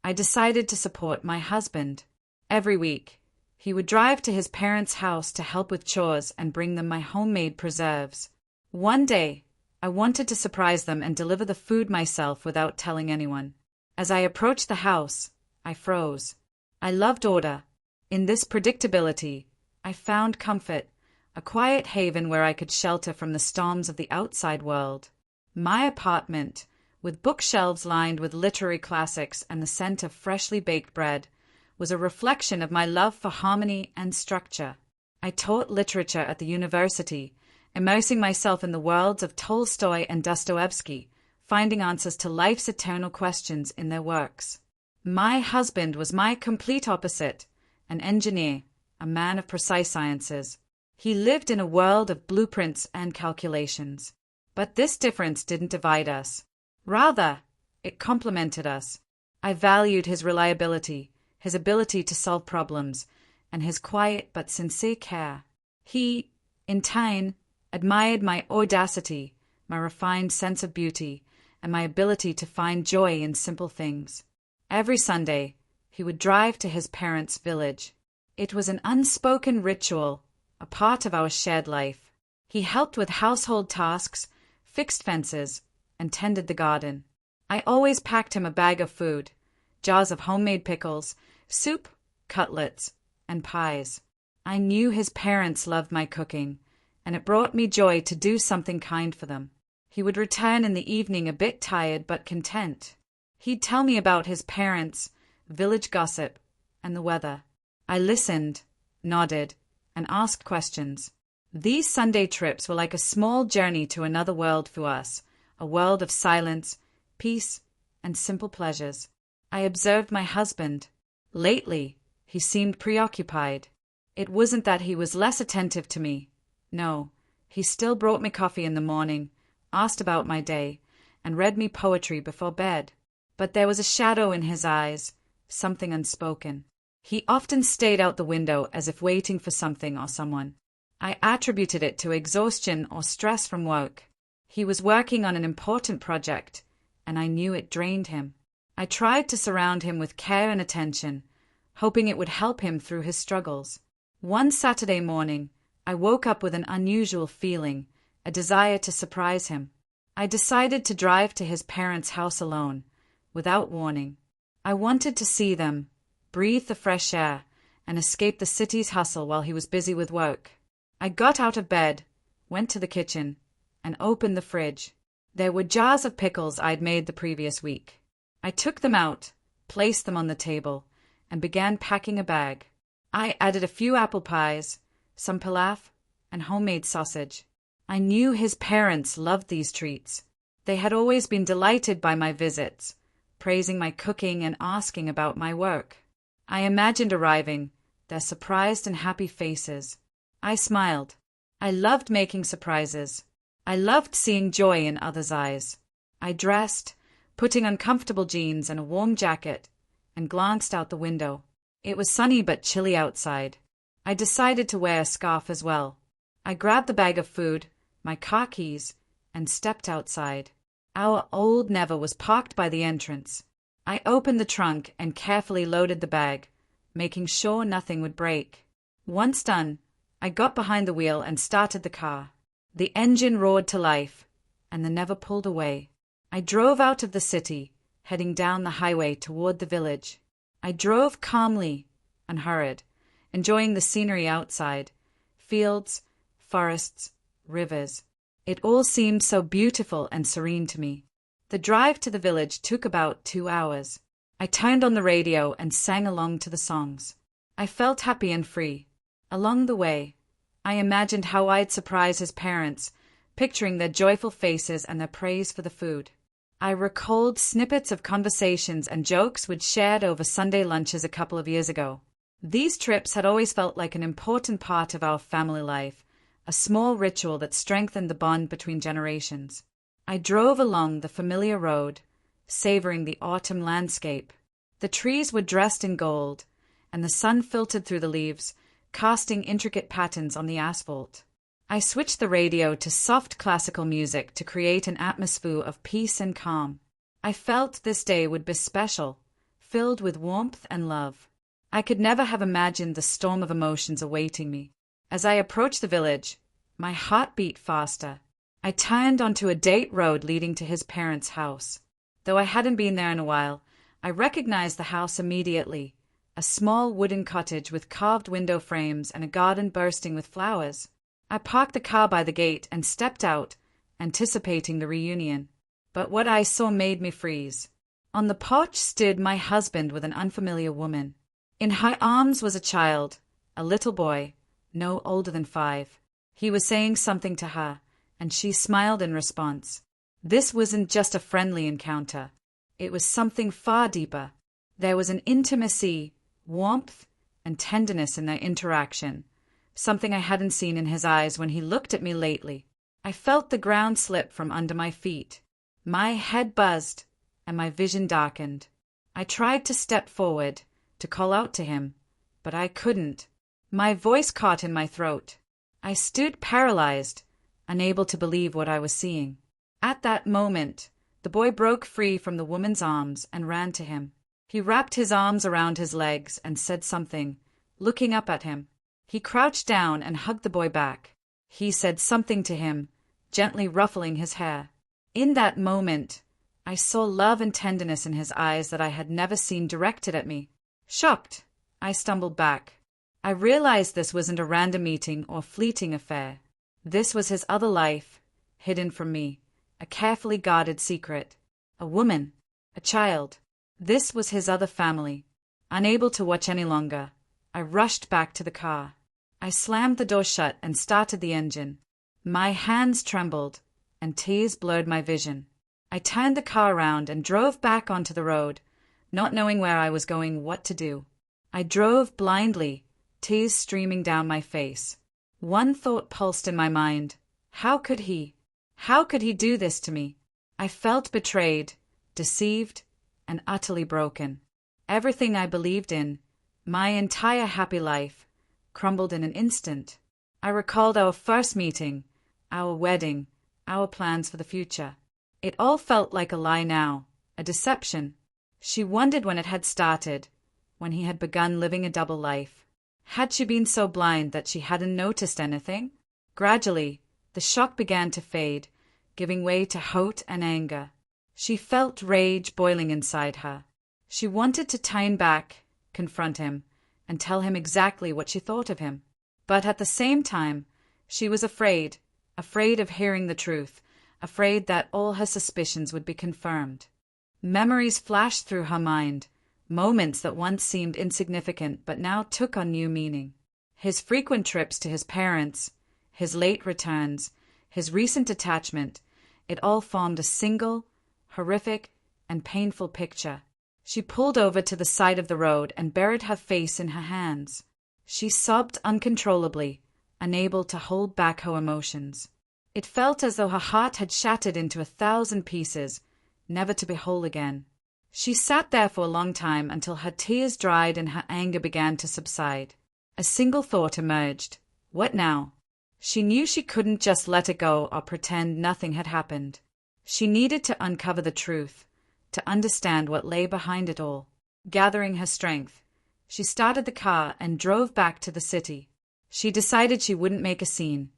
I decided to support my husband. Every week, he would drive to his parents' house to help with chores and bring them my homemade preserves. One day, I wanted to surprise them and deliver the food myself without telling anyone. As I approached the house, I froze. I loved order. In this predictability, I found comfort, a quiet haven where I could shelter from the storms of the outside world. My apartment, with bookshelves lined with literary classics and the scent of freshly baked bread, was a reflection of my love for harmony and structure. I taught literature at the university, immersing myself in the worlds of Tolstoy and Dostoevsky, finding answers to life's eternal questions in their works. My husband was my complete opposite, an engineer, a man of precise sciences. He lived in a world of blueprints and calculations. But this difference didn't divide us. Rather, it complemented us. I valued his reliability, his ability to solve problems, and his quiet but sincere care. He, in turn, admired my audacity, my refined sense of beauty, and my ability to find joy in simple things. Every Sunday, he would drive to his parents' village. It was an unspoken ritual, a part of our shared life. He helped with household tasks, fixed fences, and tended the garden. I always packed him a bag of food, jars of homemade pickles, soup, cutlets, and pies. I knew his parents loved my cooking, and it brought me joy to do something kind for them. He would return in the evening a bit tired but content. He'd tell me about his parents, village gossip, and the weather. I listened, nodded, and asked questions. These Sunday trips were like a small journey to another world for us, a world of silence, peace, and simple pleasures. I observed my husband. Lately, he seemed preoccupied. It wasn't that he was less attentive to me. No, he still brought me coffee in the morning, asked about my day, and read me poetry before bed. But there was a shadow in his eyes, something unspoken. He often stayed out the window as if waiting for something or someone. I attributed it to exhaustion or stress from work. He was working on an important project, and I knew it drained him. I tried to surround him with care and attention, hoping it would help him through his struggles. One Saturday morning, I woke up with an unusual feeling, a desire to surprise him. I decided to drive to his parents' house alone, without warning. I wanted to see them, breathe the fresh air, and escape the city's hustle while he was busy with work. I got out of bed, went to the kitchen, and opened the fridge. There were jars of pickles I'd made the previous week. I took them out, placed them on the table, and began packing a bag. I added a few apple pies, some pilaf, and homemade sausage. I knew his parents loved these treats. They had always been delighted by my visits, praising my cooking and asking about my work. I imagined arriving, their surprised and happy faces. I smiled. I loved making surprises. I loved seeing joy in others' eyes. I dressed, putting on comfortable jeans and a warm jacket, and glanced out the window. It was sunny but chilly outside. I decided to wear a scarf as well. I grabbed the bag of food, my car keys, and stepped outside. Our old Never was parked by the entrance. I opened the trunk and carefully loaded the bag, making sure nothing would break. Once done, I got behind the wheel and started the car. The engine roared to life, and the Never pulled away. I drove out of the city, heading down the highway toward the village. I drove calmly, unhurried, enjoying the scenery outside, fields, forests, rivers. It all seemed so beautiful and serene to me. The drive to the village took about 2 hours. I turned on the radio and sang along to the songs. I felt happy and free. Along the way, I imagined how I'd surprise his parents, picturing their joyful faces and their praise for the food. I recalled snippets of conversations and jokes we'd shared over Sunday lunches a couple of years ago. These trips had always felt like an important part of our family life, a small ritual that strengthened the bond between generations. I drove along the familiar road, savoring the autumn landscape. The trees were dressed in gold, and the sun filtered through the leaves, casting intricate patterns on the asphalt. I switched the radio to soft classical music to create an atmosphere of peace and calm. I felt this day would be special, filled with warmth and love. I could never have imagined the storm of emotions awaiting me. As I approached the village, my heart beat faster. I turned onto a dirt road leading to his parents' house. Though I hadn't been there in a while, I recognized the house immediately. A small wooden cottage with carved window frames and a garden bursting with flowers. I parked the car by the gate and stepped out, anticipating the reunion. But what I saw made me freeze. On the porch stood my husband with an unfamiliar woman. In her arms was a child, a little boy, no older than 5. He was saying something to her, and she smiled in response. This wasn't just a friendly encounter. It was something far deeper. There was an intimacy, warmth, and tenderness in their interaction, something I hadn't seen in his eyes when he looked at me lately. I felt the ground slip from under my feet. My head buzzed, and my vision darkened. I tried to step forward, to call out to him, but I couldn't. My voice caught in my throat. I stood paralyzed, unable to believe what I was seeing. At that moment, the boy broke free from the woman's arms and ran to him. He wrapped his arms around his legs and said something, looking up at him. He crouched down and hugged the boy back. He said something to him, gently ruffling his hair. In that moment, I saw love and tenderness in his eyes that I had never seen directed at me. Shocked, I stumbled back. I realized this wasn't a random meeting or fleeting affair. This was his other life, hidden from me, a carefully guarded secret. A woman, a child. This was his other family. Unable to watch any longer, I rushed back to the car. I slammed the door shut and started the engine. My hands trembled, and tears blurred my vision. I turned the car around and drove back onto the road, not knowing where I was going, what to do. I drove blindly, tears streaming down my face. One thought pulsed in my mind. How could he? How could he do this to me? I felt betrayed, deceived, and utterly broken. Everything I believed in, my entire happy life, crumbled in an instant. I recalled our first meeting, our wedding, our plans for the future. It all felt like a lie now, a deception. She wondered when it had started, when he had begun living a double life. Had she been so blind that she hadn't noticed anything? Gradually, the shock began to fade, giving way to hate and anger. She felt rage boiling inside her. She wanted to turn back, confront him, and tell him exactly what she thought of him. But at the same time, she was afraid of hearing the truth, afraid that all her suspicions would be confirmed. Memories flashed through her mind, moments that once seemed insignificant but now took on new meaning. His frequent trips to his parents, his late returns, his recent detachment, it all formed a single, horrific, and painful picture. She pulled over to the side of the road and buried her face in her hands. She sobbed uncontrollably, unable to hold back her emotions. It felt as though her heart had shattered into 1,000 pieces, never to be whole again. She sat there for a long time until her tears dried and her anger began to subside. A single thought emerged. What now? She knew she couldn't just let it go or pretend nothing had happened. She needed to uncover the truth, to understand what lay behind it all. Gathering her strength, she started the car and drove back to the city. She decided she wouldn't make a scene,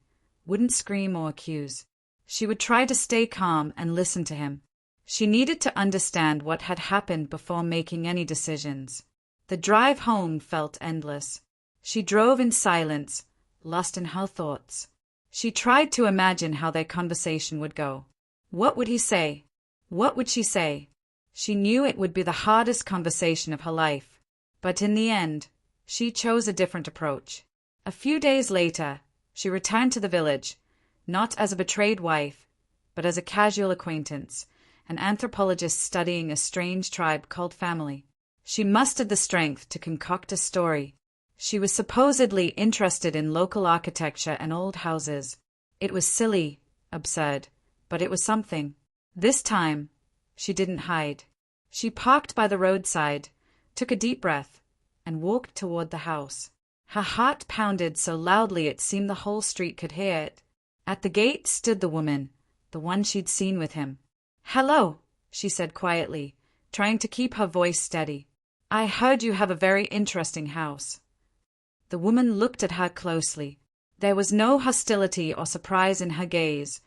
wouldn't scream or accuse. She would try to stay calm and listen to him. She needed to understand what had happened before making any decisions. The drive home felt endless. She drove in silence, lost in her thoughts. She tried to imagine how their conversation would go. What would he say? What would she say? She knew it would be the hardest conversation of her life. But in the end, she chose a different approach. A few days later, she returned to the village, not as a betrayed wife, but as a casual acquaintance, an anthropologist studying a strange tribe called family. She mustered the strength to concoct a story. She was supposedly interested in local architecture and old houses. It was silly, absurd, but it was something. This time, she didn't hide. She parked by the roadside, took a deep breath, and walked toward the house. Her heart pounded so loudly it seemed the whole street could hear it. At the gate stood the woman, the one she'd seen with him. "Hello," she said quietly, trying to keep her voice steady. I heard you have a very interesting house. The woman looked at her closely. There was no hostility or surprise in her gaze,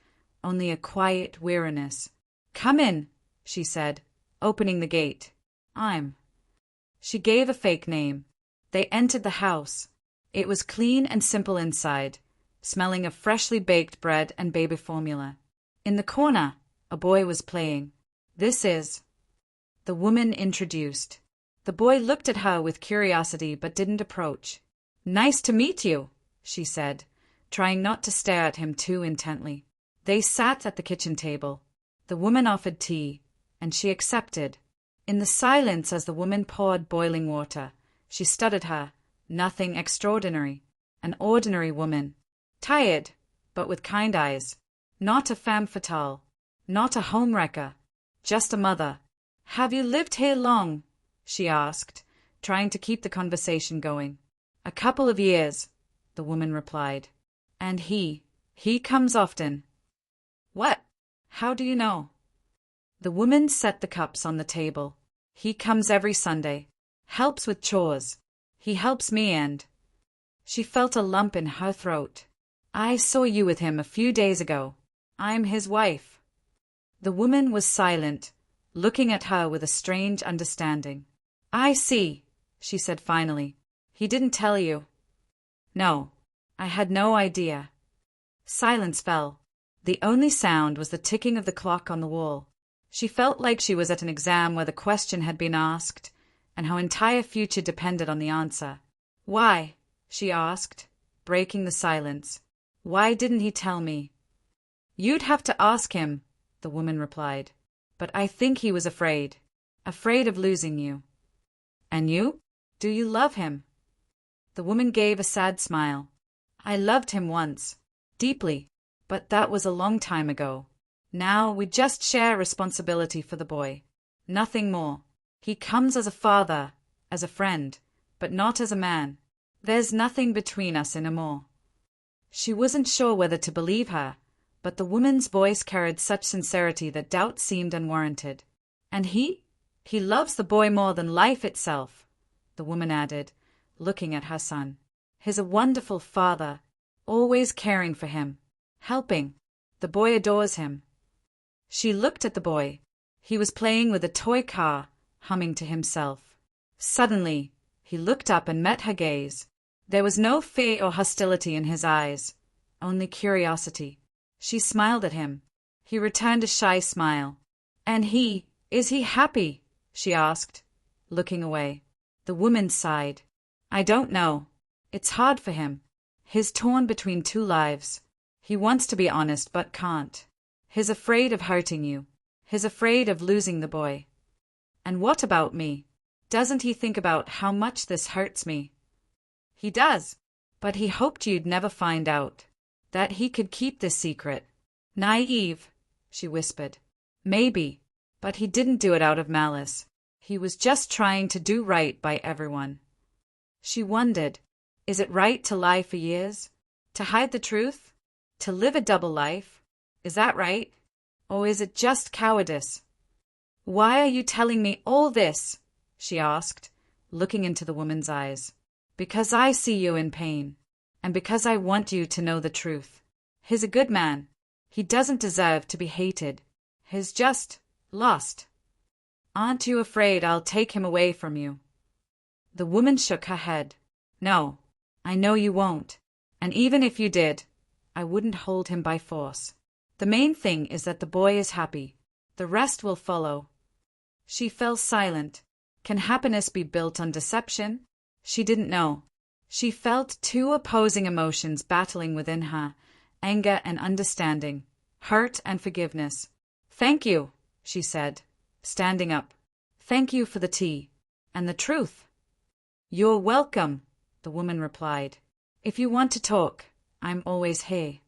only a quiet weariness. Come in, she said, opening the gate. She gave a fake name. They entered the house. It was clean and simple inside, smelling of freshly baked bread and baby formula. In the corner, a boy was playing. This is... The woman introduced. The boy looked at her with curiosity but didn't approach. Nice to meet you, she said, trying not to stare at him too intently. They sat at the kitchen table. The woman offered tea, and she accepted. In the silence as the woman poured boiling water, she studied her. Nothing extraordinary. An ordinary woman. Tired, but with kind eyes. Not a femme fatale. Not a homewrecker. Just a mother. Have you lived here long? She asked, trying to keep the conversation going. A couple of years, the woman replied. And he comes often. What? How do you know? The woman set the cups on the table. He comes every Sunday. Helps with chores. He helps me and... She felt a lump in her throat. I saw you with him a few days ago. I'm his wife. The woman was silent, looking at her with a strange understanding. I see, she said finally. He didn't tell you. No, I had no idea. Silence fell. The only sound was the ticking of the clock on the wall. She felt like she was at an exam where the question had been asked, and her entire future depended on the answer. Why? She asked, breaking the silence. Why didn't he tell me? You'd have to ask him, the woman replied. But I think he was afraid. Afraid of losing you. And you? Do you love him? The woman gave a sad smile. I loved him once. Deeply. But that was a long time ago. Now we just share responsibility for the boy. Nothing more. He comes as a father, as a friend, but not as a man. There's nothing between us anymore. She wasn't sure whether to believe her, but the woman's voice carried such sincerity that doubt seemed unwarranted. And he loves the boy more than life itself, the woman added, looking at her son. He's a wonderful father, always caring for him, helping. The boy adores him. She looked at the boy. He was playing with a toy car, humming to himself. Suddenly, he looked up and met her gaze. There was no fear or hostility in his eyes, only curiosity. She smiled at him. He returned a shy smile. And is he happy? She asked, looking away. The woman sighed. I don't know. It's hard for him. He's torn between two lives. He wants to be honest but can't. He's afraid of hurting you. He's afraid of losing the boy. And what about me? Doesn't he think about how much this hurts me? He does. But he hoped you'd never find out. That he could keep this secret. Naive, she whispered. Maybe. But he didn't do it out of malice. He was just trying to do right by everyone. She wondered, is it right to lie for years? To hide the truth? To live a double life? Is that right? Or is it just cowardice? Why are you telling me all this? She asked, looking into the woman's eyes. Because I see you in pain. And because I want you to know the truth. He's a good man. He doesn't deserve to be hated. He's just lost. Aren't you afraid I'll take him away from you? The woman shook her head. No, I know you won't. And even if you did, I wouldn't hold him by force. The main thing is that the boy is happy. The rest will follow. She fell silent. Can happiness be built on deception? She didn't know. She felt two opposing emotions battling within her, anger and understanding, hurt and forgiveness. Thank you, she said, standing up. Thank you for the tea. And the truth. You're welcome, the woman replied. If you want to talk, I'm always here.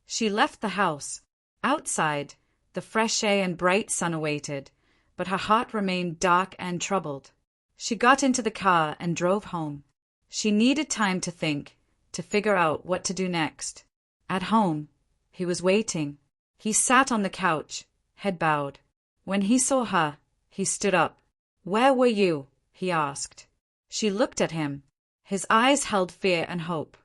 She left the house. Outside, the fresh air and bright sun awaited, but her heart remained dark and troubled. She got into the car and drove home. She needed time to think, to figure out what to do next. At home, he was waiting. He sat on the couch, head bowed. When he saw her, he stood up. Where were you? he asked. She looked at him. His eyes held fear and hope.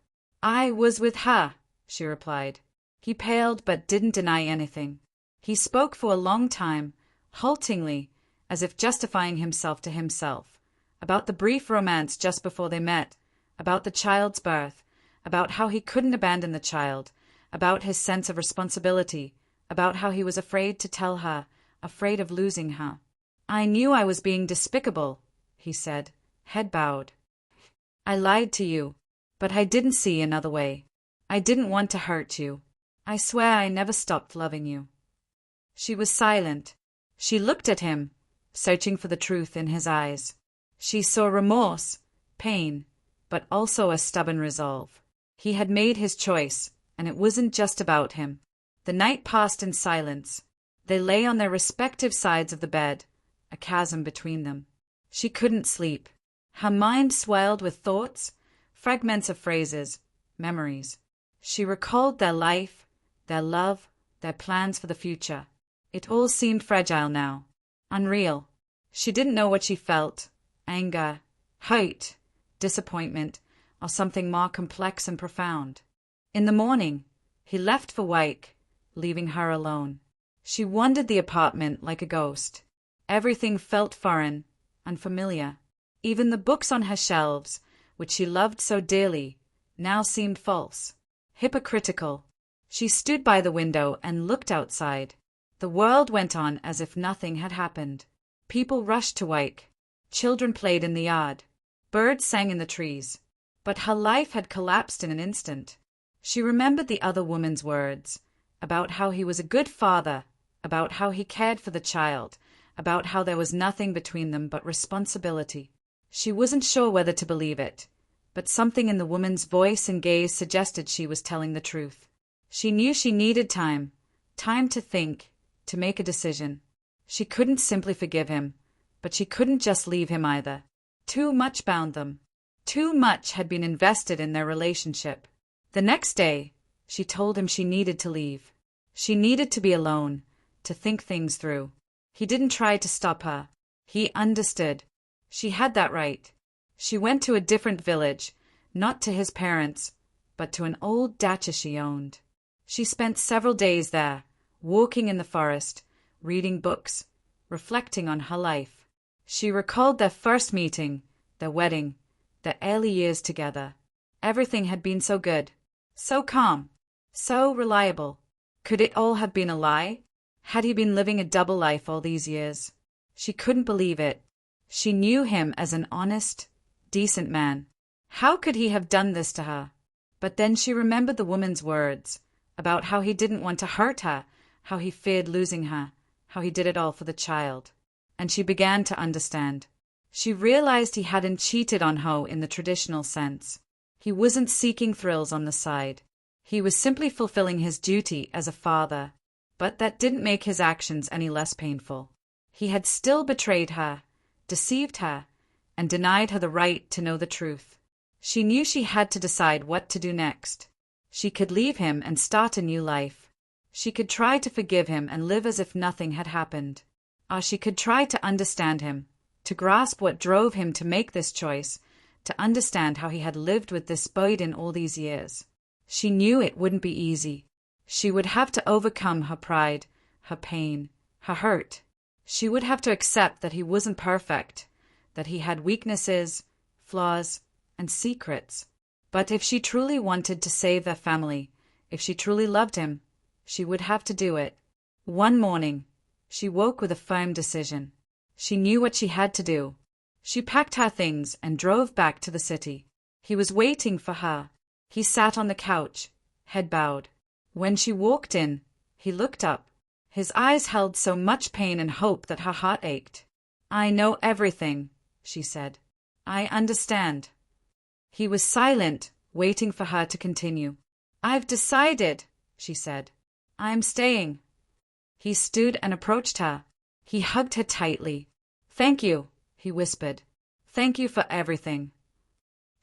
I was with her, she replied. He paled but didn't deny anything. He spoke for a long time, haltingly, as if justifying himself to himself, about the brief romance just before they met, about the child's birth, about how he couldn't abandon the child, about his sense of responsibility, about how he was afraid to tell her, afraid of losing her. I knew I was being despicable, he said, head bowed. I lied to you, but I didn't see another way. I didn't want to hurt you. I swear I never stopped loving you. She was silent. She looked at him, searching for the truth in his eyes. She saw remorse, pain, but also a stubborn resolve. He had made his choice, and it wasn't just about him. The night passed in silence. They lay on their respective sides of the bed, a chasm between them. She couldn't sleep. Her mind swelled with thoughts, fragments of phrases, memories. She recalled their life, their love, their plans for the future. It all seemed fragile now, unreal. She didn't know what she felt, anger, hate, disappointment, or something more complex and profound. In the morning, he left for Wyke, leaving her alone. She wandered the apartment like a ghost. Everything felt foreign, unfamiliar. Even the books on her shelves, which she loved so dearly, now seemed false, hypocritical. She stood by the window and looked outside. The world went on as if nothing had happened. People rushed to Wyke. Children played in the yard. Birds sang in the trees. But her life had collapsed in an instant. She remembered the other woman's words, about how he was a good father, about how he cared for the child, about how there was nothing between them but responsibility. She wasn't sure whether to believe it, but something in the woman's voice and gaze suggested she was telling the truth. She knew she needed time to think, to make a decision. She couldn't simply forgive him, but she couldn't just leave him either. Too much bound them. Too much had been invested in their relationship. The next day, she told him she needed to leave. She needed to be alone, to think things through. He didn't try to stop her. He understood. She had that right. She went to a different village, not to his parents, but to an old dacha she owned. She spent several days there, walking in the forest, reading books, reflecting on her life. She recalled their first meeting, their wedding, their early years together. Everything had been so good, so calm, so reliable. Could it all have been a lie? Had he been living a double life all these years? She couldn't believe it. She knew him as an honest, decent man. How could he have done this to her? But then she remembered the woman's words, about how he didn't want to hurt her, how he feared losing her, how he did it all for the child. And she began to understand. She realized he hadn't cheated on her in the traditional sense. He wasn't seeking thrills on the side. He was simply fulfilling his duty as a father. But that didn't make his actions any less painful. He had still betrayed her, deceived her, and denied her the right to know the truth. She knew she had to decide what to do next. She could leave him and start a new life. She could try to forgive him and live as if nothing had happened. Or she could try to understand him, to grasp what drove him to make this choice, to understand how he had lived with this burden all these years. She knew it wouldn't be easy. She would have to overcome her pride, her pain, her hurt. She would have to accept that he wasn't perfect, that he had weaknesses, flaws, and secrets. But if she truly wanted to save their family, if she truly loved him, she would have to do it. One morning, she woke with a firm decision. She knew what she had to do. She packed her things and drove back to the city. He was waiting for her. He sat on the couch, head bowed. When she walked in, he looked up. His eyes held so much pain and hope that her heart ached. I know everything, she said. I understand. He was silent, waiting for her to continue. I've decided, she said. I'm staying. He stood and approached her. He hugged her tightly. Thank you, he whispered. Thank you for everything.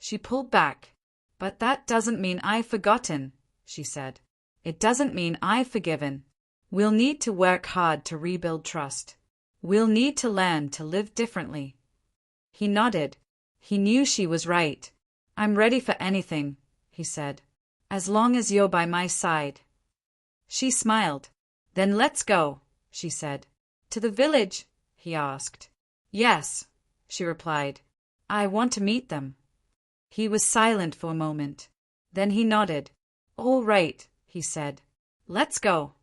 She pulled back. But that doesn't mean I've forgotten, she said. It doesn't mean I've forgiven. We'll need to work hard to rebuild trust. We'll need to learn to live differently. He nodded. He knew she was right. I'm ready for anything, he said. As long as you're by my side. She smiled. Then let's go, she said. To the village? He asked. Yes, she replied. I want to meet them. He was silent for a moment. Then he nodded. All right, he said. Let's go.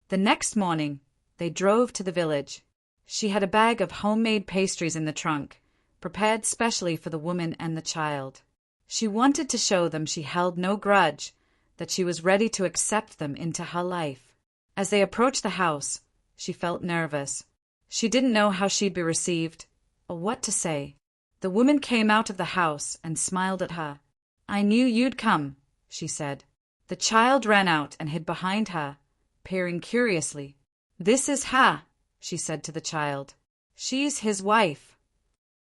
The next morning, they drove to the village. She had a bag of homemade pastries in the trunk, prepared specially for the woman and the child. She wanted to show them she held no grudge, that she was ready to accept them into her life. As they approached the house, she felt nervous. She didn't know how she'd be received, or what to say. The woman came out of the house and smiled at her. I knew you'd come, she said. The child ran out and hid behind her, peering curiously. This is her, she said to the child. She's his wife.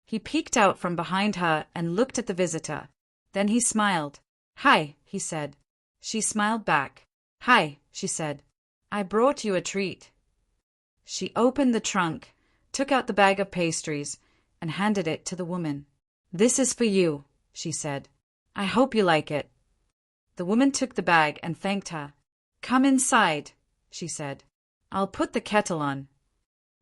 He peeked out from behind her and looked at the visitor. Then he smiled. Hi, he said. She smiled back. Hi, she said. I brought you a treat. She opened the trunk, took out the bag of pastries, and handed it to the woman. This is for you, she said. I hope you like it. The woman took the bag and thanked her. Come inside, she said. I'll put the kettle on.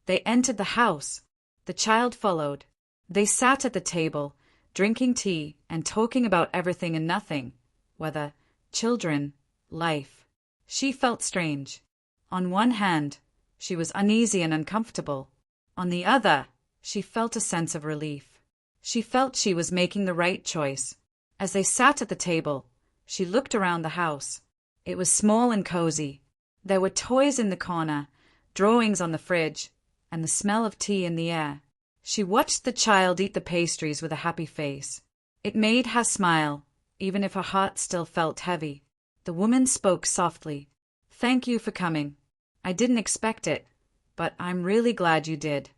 They entered the house. The child followed. They sat at the table, drinking tea and talking about everything and nothing, weather, children, life. She felt strange. On one hand, she was uneasy and uncomfortable. On the other, she felt a sense of relief. She felt she was making the right choice. As they sat at the table, she looked around the house. It was small and cozy. There were toys in the corner, drawings on the fridge, and the smell of tea in the air. She watched the child eat the pastries with a happy face. It made her smile, even if her heart still felt heavy. The woman spoke softly. Thank you for coming. I didn't expect it, but I'm really glad you did.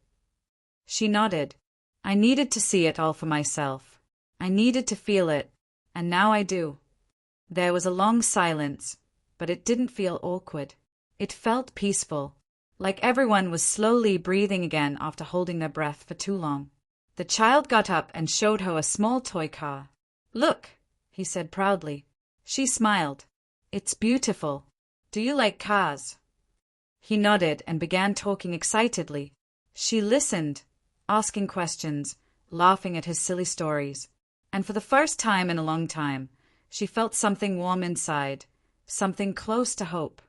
She nodded. I needed to see it all for myself. I needed to feel it, and now I do. There was a long silence, but it didn't feel awkward. It felt peaceful, like everyone was slowly breathing again after holding their breath for too long. The child got up and showed her a small toy car. Look, he said proudly. She smiled. It's beautiful. Do you like cars? He nodded and began talking excitedly. She listened, asking questions, laughing at his silly stories. And for the first time in a long time, she felt something warm inside, something close to hope.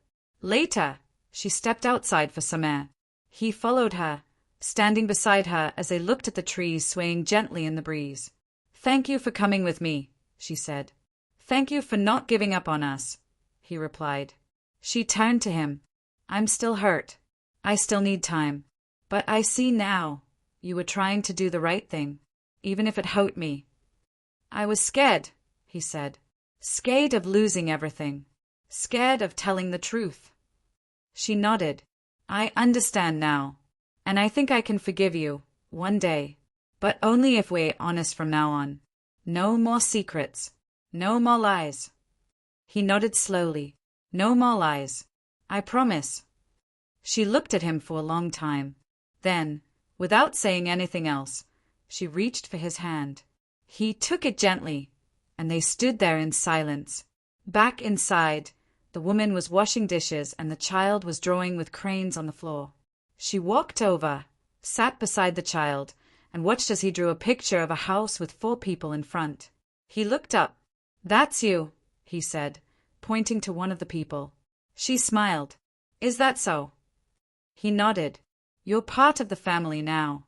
Later, she stepped outside for some air. He followed her, standing beside her as they looked at the trees swaying gently in the breeze. Thank you for coming with me, she said. Thank you for not giving up on us, he replied. She turned to him. I'm still hurt. I still need time. But I see now, you were trying to do the right thing, even if it hurt me. I was scared, he said. Scared of losing everything. Scared of telling the truth. She nodded. I understand now, and I think I can forgive you, one day. But only if we're honest from now on. No more secrets. No more lies. He nodded slowly. No more lies. I promise. She looked at him for a long time. Then, without saying anything else, she reached for his hand. He took it gently, and they stood there in silence. Back inside, the woman was washing dishes and the child was drawing with crayons on the floor. She walked over, sat beside the child, and watched as he drew a picture of a house with 4 people in front. He looked up. That's you, he said, pointing to one of the people. She smiled. Is that so? He nodded. You're part of the family now.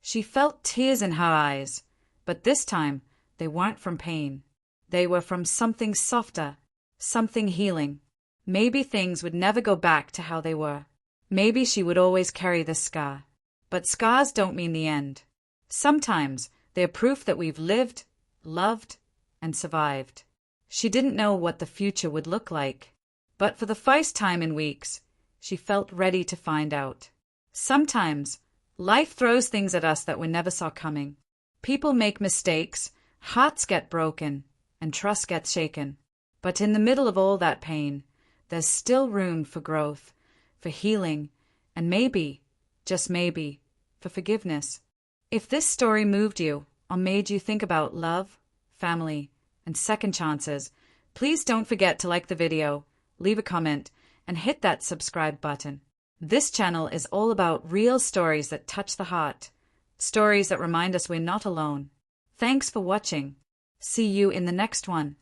She felt tears in her eyes, but this time they weren't from pain. They were from something softer, something healing. Maybe things would never go back to how they were. Maybe she would always carry this scar. But scars don't mean the end. Sometimes they're proof that we've lived, loved, and survived. She didn't know what the future would look like, but for the first time in weeks, she felt ready to find out. Sometimes, life throws things at us that we never saw coming. People make mistakes, hearts get broken, and trust gets shaken. But in the middle of all that pain, there's still room for growth, for healing, and maybe, just maybe, for forgiveness. If this story moved you or made you think about love, family, and second chances, please don't forget to like the video, leave a comment, and hit that subscribe button. This channel is all about real stories that touch the heart, stories that remind us we're not alone. Thanks for watching. See you in the next one.